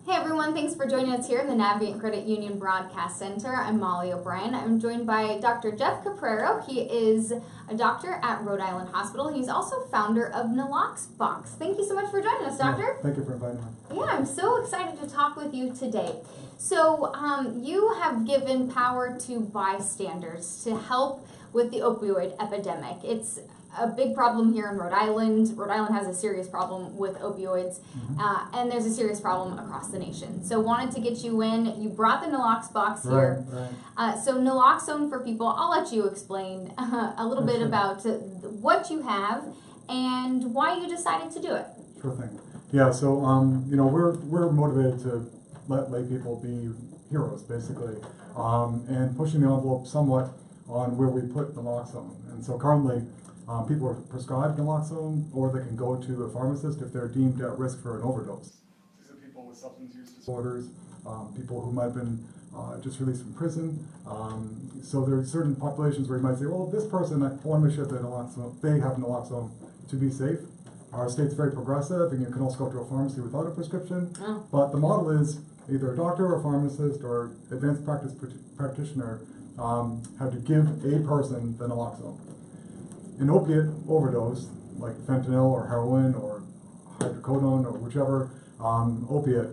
Hey everyone, thanks for joining us here in the Navient Credit Union Broadcast Center. I'm Molly O'Brien. I'm joined by Dr. Jeff Carparo. He is a doctor at Rhode Island Hospital. He's also founder of Naloxbox. Thank you so much for joining us, Doctor. Yeah, thank you for inviting me. Yeah, I'm so excited to talk with you today. So, you have given power to bystanders to help with the opioid epidemic. It's a big problem here in Rhode Island. Rhode Island has a serious problem with opioids, and there's a serious problem across the nation. So wanted to get you in. You brought the Naloxbox here. Right. So naloxone for people, I'll let you explain a little bit about what you have and why you decided to do it. Sure thing. Yeah, so we're motivated to let lay people be heroes, basically, and pushing the envelope somewhat on where we put naloxone. And so currently, people are prescribed naloxone, or they can go to a pharmacist if they're deemed at risk for an overdose. These are people with substance use disorders, people who might have been just released from prison. So there are certain populations where you might say, well, this person, I want to make sure that they have naloxone to be safe. Our state's very progressive, and you can also go to a pharmacy without a prescription. Oh. But the model is either a doctor or a pharmacist or advanced practice practitioner have to give a person the naloxone. An opiate overdose, like fentanyl or heroin or hydrocodone or whichever opiate,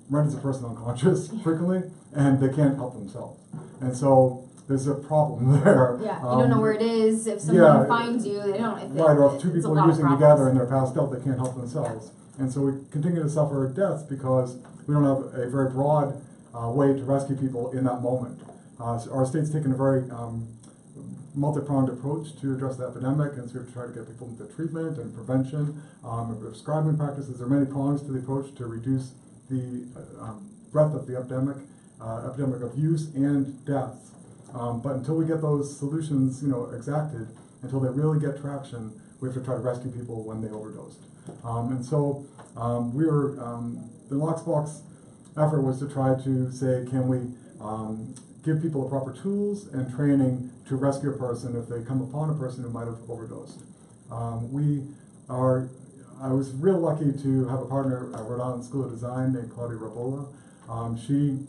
renders a person unconscious frequently, and they can't help themselves. And so there's a problem there. Yeah, you don't know where it is. If someone finds you, they don't. Right, or if two people are using together and they're passed out, they can't help themselves. Yeah. And so we continue to suffer deaths because we don't have a very broad way to rescue people in that moment. So our state's taken a very multi-pronged approach to address the epidemic, and so we try to get people into treatment and prevention, and prescribing practices. There are many prongs to the approach to reduce the breadth of the epidemic of use and deaths. But until we get those solutions, exacted, until they really get traction, we have to try to rescue people when they overdosed. And so the Naloxbox effort was to try to say, can we give people the proper tools and training to rescue a person if they come upon a person who might have overdosed. I was real lucky to have a partner at Rhode Island School of Design named Claudia Rabola. She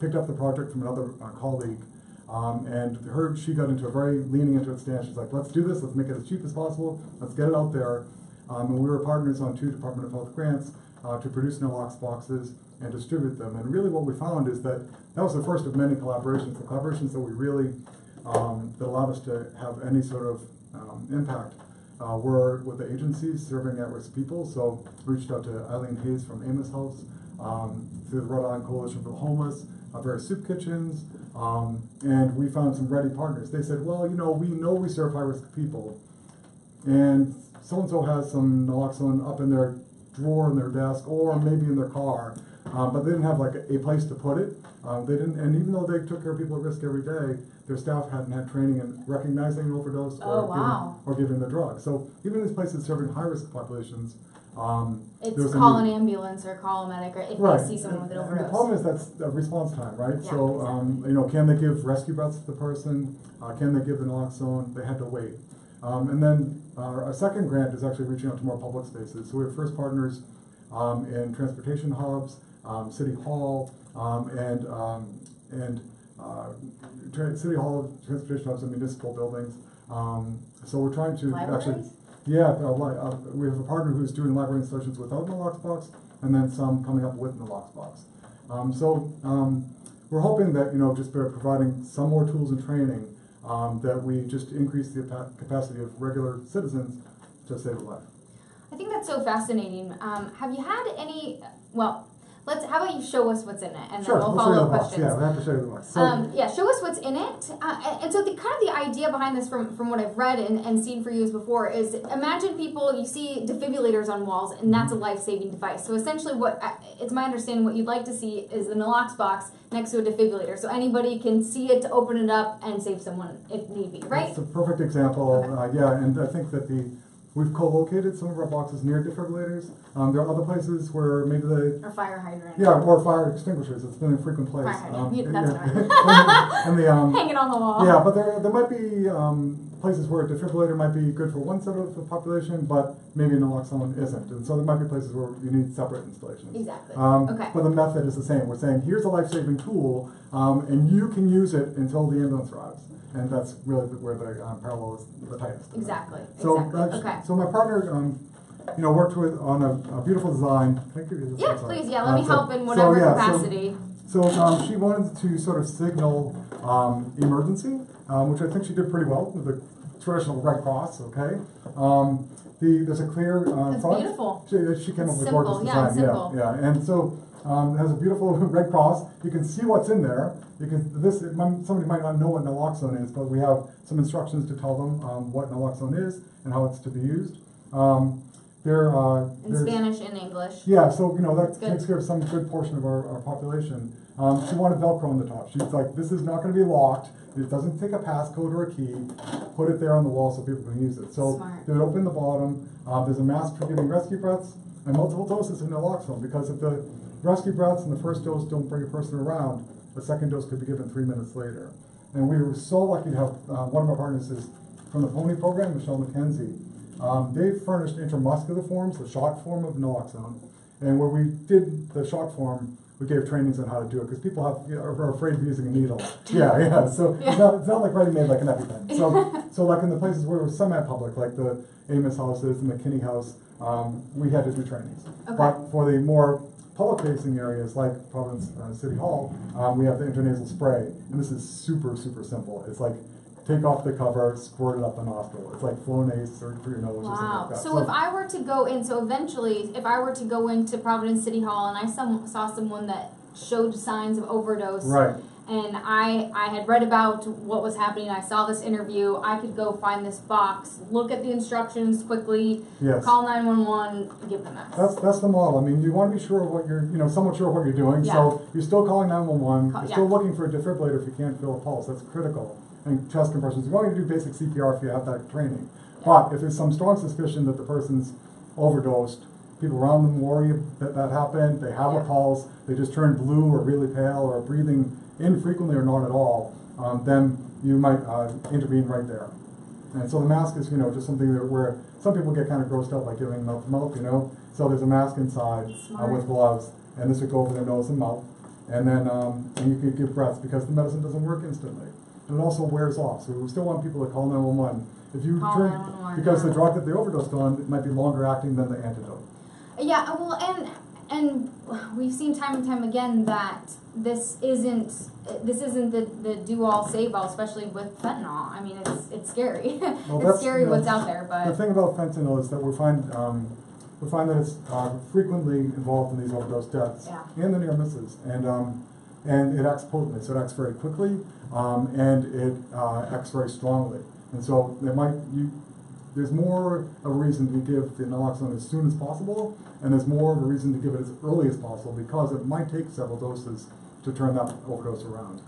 picked up the project from another colleague, and she got into a very leaning into it stance. She's like, let's do this, let's make it as cheap as possible, let's get it out there. And we were partners on 2 Department of Health grants to produce Naloxboxes and distribute them. And really what we found is that was the first of many collaborations. The collaborations that we really, that allowed us to have any sort of impact were with the agencies serving at-risk people. So we reached out to Eileen Hayes from Amos House, through the Rhode Island Coalition for the Homeless, various soup kitchens, and we found some ready partners. They said, well, we know we serve high-risk people, and so-and-so has some naloxone up in their drawer in their desk or maybe in their car, but they didn't have like a place to put it. They didn't, and even though they took care of people at risk every day, their staff hadn't had training in recognizing an overdose or giving the drug. So even in these places serving high-risk populations, it's call an ambulance or call a medic or if they see someone with an overdose. And the problem is that's a response time, right? Yeah, so exactly. Can they give rescue breaths to the person? Can they give the naloxone? They had to wait. And then our second grant is actually reaching out to more public spaces. So we have first partners in transportation hubs, City Hall, City Hall, transportation hubs, and municipal buildings. So we're trying to Libraries? we have a partner who's doing library installations without Naloxbox, and then some coming up with Naloxbox. We're hoping that just by providing some more tools and training, that we just increase the capacity of regular citizens to save a life. I think that's so fascinating. Have you had any, how about you show us what's in it, and sure, then we'll follow up questions. Yeah, we have to show you the box. Show us what's in it. And so the idea behind this from what I've read and seen for years before is, imagine people, you see defibrillators on walls, and that's a life-saving device. So essentially it's my understanding what you'd like to see is the Naloxbox next to a defibrillator, so anybody can see it to open it up and save someone if need be, right? That's a perfect example. Okay. And I think that the we've co-located some of our boxes near defibrillators. There are other places where maybe they, Or fire hydrant. yeah, or fire extinguishers. It's been a frequent place. Fire hydrant. That's yeah. and the, Hanging on the wall. yeah, but there might be places where a defibrillator might be good for one set of the population, but maybe naloxone isn't. And so there might be places where you need separate installations. Exactly. Okay. But the method is the same. We're saying, here's a life-saving tool, and you can use it until the ambulance arrives. And that's really where the parallel is the tightest. Exactly. So, Okay. so my partner, worked on a beautiful design. Can I give you this? Yeah, please. Yeah, let me so- help in whatever so, yeah, capacity. So she wanted to sort of signal emergency, which I think she did pretty well with the traditional Red Cross. Okay. There's a clear It's front. beautiful. She came up with a Simple, gorgeous yeah, design. simple. Yeah. And so it has a beautiful Red Cross. You can see what's in there. Somebody might not know what naloxone is, but we have some instructions to tell them what naloxone is and how it's to be used. In There's Spanish and English. yeah, so that good. takes care of some good portion of our population. She wanted Velcro on the top. She's like, this is not going to be locked. It doesn't take a passcode or a key. Put it there on the wall so people can use it. So Smart. they would open the bottom. There's a mask for giving rescue breaths and multiple doses of naloxone, because if the rescue breaths and the first dose don't bring a person around, the second dose could be given 3 minutes later. And we were so lucky to have one of our partners is from the PONY program, Michelle McKenzie. They furnished intramuscular forms, the shot form of naloxone. And where we did the shot form, we gave trainings on how to do it, because people are afraid of using a needle. Yeah. So Yeah. It's not like ready-made like an EpiPen. So like in the places where it was semi-public, like the Amos houses, the McKinney house, we had to do trainings. Okay. But for the more public-facing areas like Providence City Hall, we have the intranasal spray, and this is super, super simple. It's like take off the cover, squirt it up the nostril. It's like Flonase or for your nose or something Wow. like that. So if I were to go in, eventually, if I were to go into Providence City Hall and I saw someone that showed signs of overdose, right. and I had read about what was happening, I saw this interview, I could go find this box, look at the instructions quickly, Yes. call 911, give them this. That's the model. I mean, you want to be sure what you're, somewhat sure what you're doing. Yeah. So you're still calling 911. You're Yeah. still looking for a defibrillator if you can't feel a pulse. That's critical. And chest compressions. You're going to do basic CPR if you have that training. But if there's some strong suspicion that the person's overdosed, people around them worry that that happened. They have a pulse. They just turned blue or really pale or breathing infrequently or not at all. Then you might intervene right there. And so the mask is, just something where some people get kind of grossed out by giving mouth to mouth, So there's a mask inside with gloves, and this would go over their nose and mouth. And then and you could give breaths because the medicine doesn't work instantly. And it also wears off. So we still want people to call 911. If you Call turn, 911, because the drug that they overdosed on, it might be longer acting than the antidote. Yeah, well, and we've seen time and time again that this isn't the do all save all, especially with fentanyl. I mean, it's scary. Well, it's scary what's out there, The but thing about fentanyl is that we find that it's frequently involved in these overdose deaths and the near misses, and it acts potently, so it acts very quickly, and it acts very strongly, and so there's more of a reason to give the naloxone as soon as possible, and there's more of a reason to give it as early as possible because it might take several doses to turn that overdose around.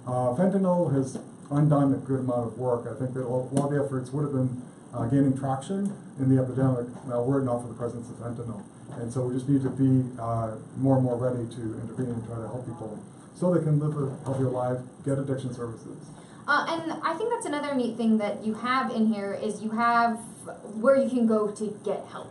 Fentanyl has undone a good amount of work. I think that a lot of the efforts would have been gaining traction in the epidemic were it not for the presence of fentanyl. And so we just need to be more and more ready to intervene and try to help people so they can live a healthier life, get addiction services. and I think that's another neat thing that you have in here is you have where you can go to get help.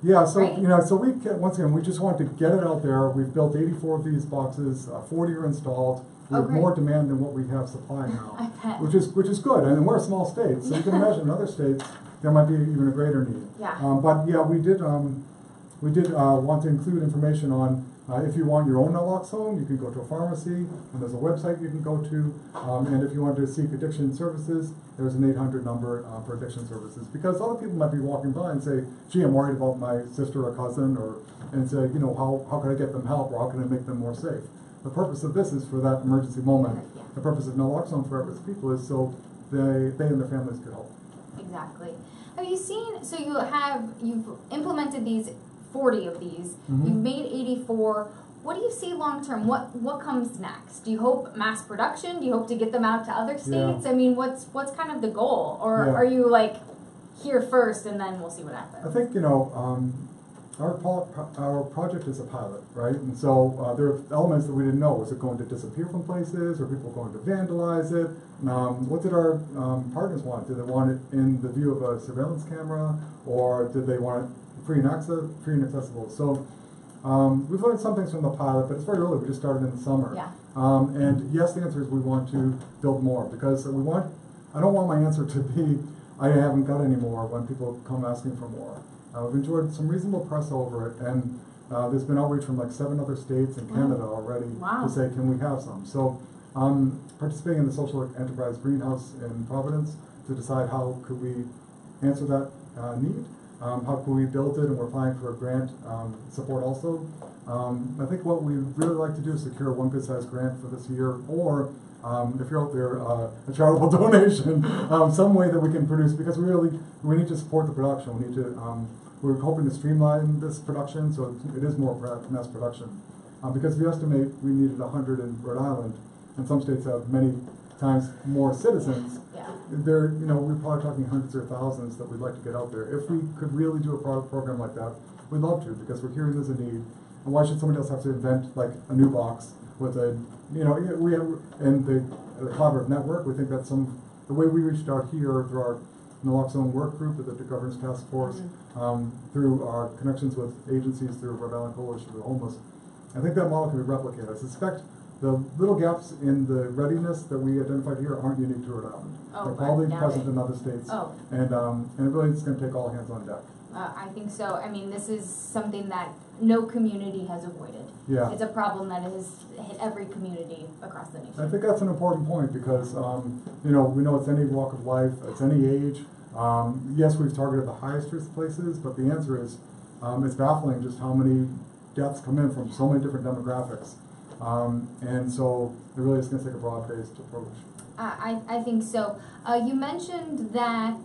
Yeah, so right? so once again we just want to get it out there. We've built 84 of these boxes, 40 are installed. We have more demand than what we have supply now, I bet. which is good. And we're a small state, so you can imagine in other states there might be even a greater need. Yeah. But yeah, we did want to include information on if you want your own naloxone, you can go to a pharmacy, and there's a website you can go to. And if you want to seek addiction services, there's an 800 number for addiction services. Because other people might be walking by and say, gee, I'm worried about my sister or cousin, and say, how can I get them help, or how can I make them more safe? The purpose of this is for that emergency moment. Yeah. The purpose of naloxone for at-risk people is so they and their families could help. Exactly. Have you seen, so you've implemented these 40 of these, you've made 84. What do you see long term? What comes next? Do you hope mass production? Do you hope to get them out to other states? I mean, what's kind of the goal? Or are you like here first, and then we'll see what happens. I think, our project is a pilot, right? And so there are elements that we didn't know. Was it going to disappear from places? Are people going to vandalize it? What did our partners want? Did they want it in the view of a surveillance camera, or did they want it free and accessible? So we've learned some things from the pilot, but it's very early. We just started in the summer. Yeah. And yes, the answer is we want to build more, because I don't want my answer to be I haven't got any more when people come asking for more. We've enjoyed some reasonable press over it, and there's been outreach from like 7 other states and Canada already to say, can we have some? So participating in the social enterprise greenhouse in Providence to decide how could we answer that need, how could we build it, and we're applying for a grant support also. I think what we really like to do is secure a one good size grant for this year, or if you're out there, a charitable donation, some way that we can produce, because we need to support the production. We need to, we're hoping to streamline this production so it is more mass production. Because we estimate we needed 100 in Rhode Island, and some states have many times more citizens. Yeah. We're probably talking hundreds or thousands that we'd like to get out there. If we could really do a program like that, we'd love to, because we're hearing there's a need. And why should somebody else have to invent like a new box with a, we have in the collaborative network. We think that's the way we reached out here through our naloxone work group with the governance task force, through our connections with agencies through Rhode Island Coalition for the Homeless. I think that model can be replicated. I suspect the little gaps in the readiness that we identified here aren't unique to Rhode Island. They're probably present in other states, and it really is going to take all hands on deck. I think so. I mean, this is something that no community has avoided. Yeah. It's a problem that has hit every community across the nation. I think that's an important point, because we know it's any walk of life, it's any age. Yes, we've targeted the highest risk places, but the answer is it's baffling just how many deaths come in from so many different demographics. And so it really is going to take a broad-based approach. I think so. You mentioned that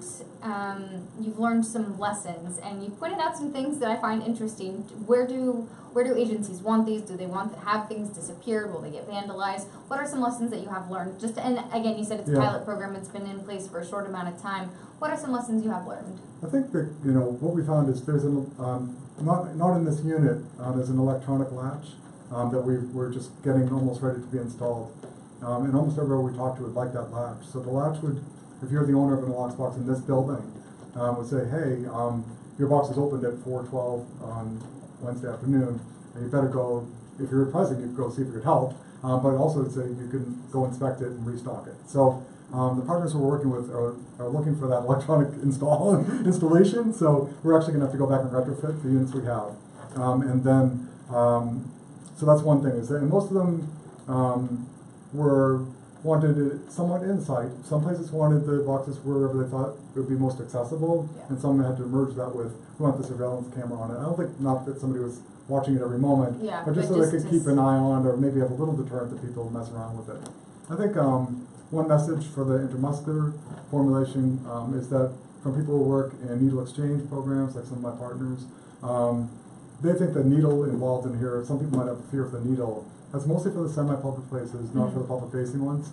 you've learned some lessons, and you pointed out some things that I find interesting. Where do agencies want these? Do they want to have things disappear? Will they get vandalized? What are some lessons that you have learned? And again, you said it's a pilot program. It's been in place for a short amount of time. What are some lessons you have learned? I think that what we found is there's not in this unit. There's an electronic latch that we're just getting almost ready to be installed. And almost everywhere we talk to would like that latch. So the latch would, if you're the owner of an nalox box in this building, would say, hey, your box is opened at 4:12 on Wednesday afternoon, and you better go, if you're present, you can go see if you could help, but also say you can go inspect it and restock it. So the partners we're working with are looking for that electronic installation, so we're actually going to have to go back and retrofit the units we have. And then, so that's one thing, is that, and most of them wanted it somewhat insight. Some places wanted the boxes wherever they thought it would be most accessible, and some had to merge that with, we want the surveillance camera on it. I don't think, not that somebody was watching it every moment, but just so they could keep an eye on, or maybe have a little deterrent that people mess around with it. I think one message for the intramuscular formulation is that from people who work in needle exchange programs, like some of my partners, they think the needle involved in here, some people might have a fear of the needle. That's mostly for the semi-public places, not for the public-facing ones.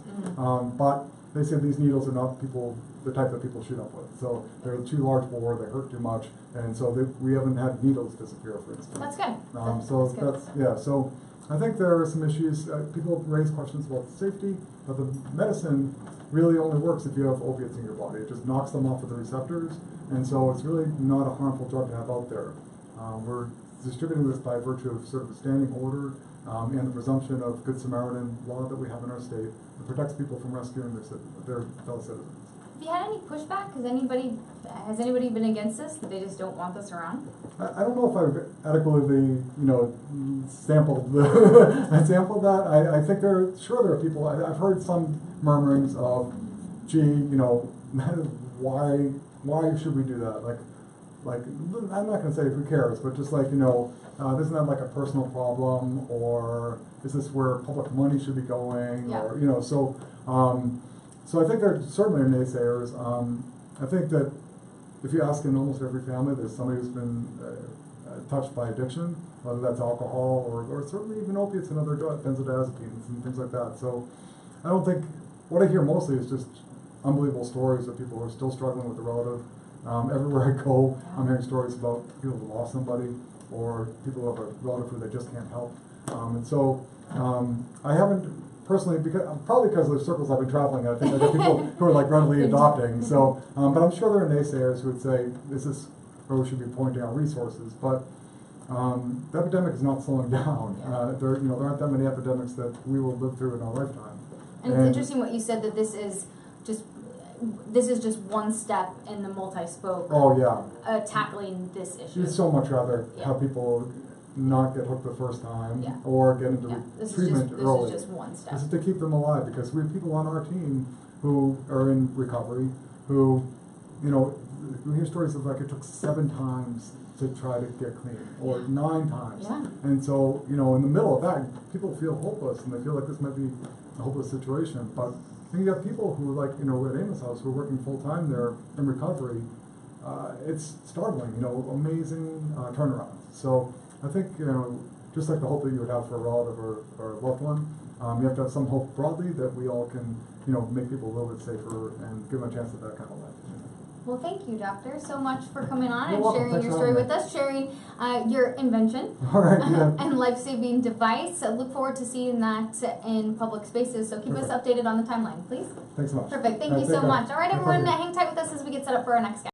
But they say these needles are not the type that people shoot up with. So they're too large bore, they hurt too much, and so we haven't had needles disappear, for instance. That's good. So I think there are some issues. People raise questions about the safety, but the medicine really only works if you have opiates in your body. It just knocks them off of the receptors, and so it's really not a harmful drug to have out there. We're distributing this by virtue of sort of a standing order and the presumption of Good Samaritan law that we have in our state that protects people from rescuing their fellow citizens. Have you had any pushback? Has anybody been against this? That they just don't want this around? I don't know if I've adequately, sampled that. I think there are people. I've heard some murmurings of, gee, why should we do that? Like, I'm not going to say who cares, but just like, isn't that like a personal problem, or is this where public money should be going, or, so I think there certainly are naysayers. I think that if you ask in almost every family, there's somebody who's been touched by addiction, whether that's alcohol or certainly even opiates and other drugs, benzodiazepines and things like that. So I don't think, what I hear mostly is just unbelievable stories of people who are still struggling with the relative Everywhere I go, I'm hearing stories about people who lost somebody or people who have a relative who they just can't help. And so I haven't personally, probably because of the circles I've been traveling, I think I got people who are like readily adopting. So, but I'm sure there are naysayers who would say this is where we should be pointing our resources. But the epidemic is not slowing down. There aren't that many epidemics that we will live through in our lifetime. And it's interesting what you said, that this is just one step in the multi-spoke. Oh yeah. Tackling this issue. You'd so much rather have people not get hooked the first time or get into treatment early. This is just one step. This is to keep them alive, because we have people on our team who are in recovery who, we hear stories of like it took 7 times to try to get clean, or 9 times. Yeah. And so, in the middle of that, people feel hopeless and they feel like this might be a hopeless situation. But then you have people who, like, at Amos House, who are working full time there in recovery. It's startling, amazing turnarounds. So I think, just like the hope that you would have for a relative or a loved one, you have to have some hope broadly that we all can, make people a little bit safer and give them a chance at that kind of life. Well, thank you, Doctor, so much for coming on and welcome. sharing Thanks your for story having with us, sharing your invention All right, yeah. and life-saving device. I look forward to seeing that in public spaces. So keep us updated on the timeline, please. Thanks so much. Perfect. Thank you take so care. much. All right, My everyone, pleasure. hang tight with us as we get set up for our next guest.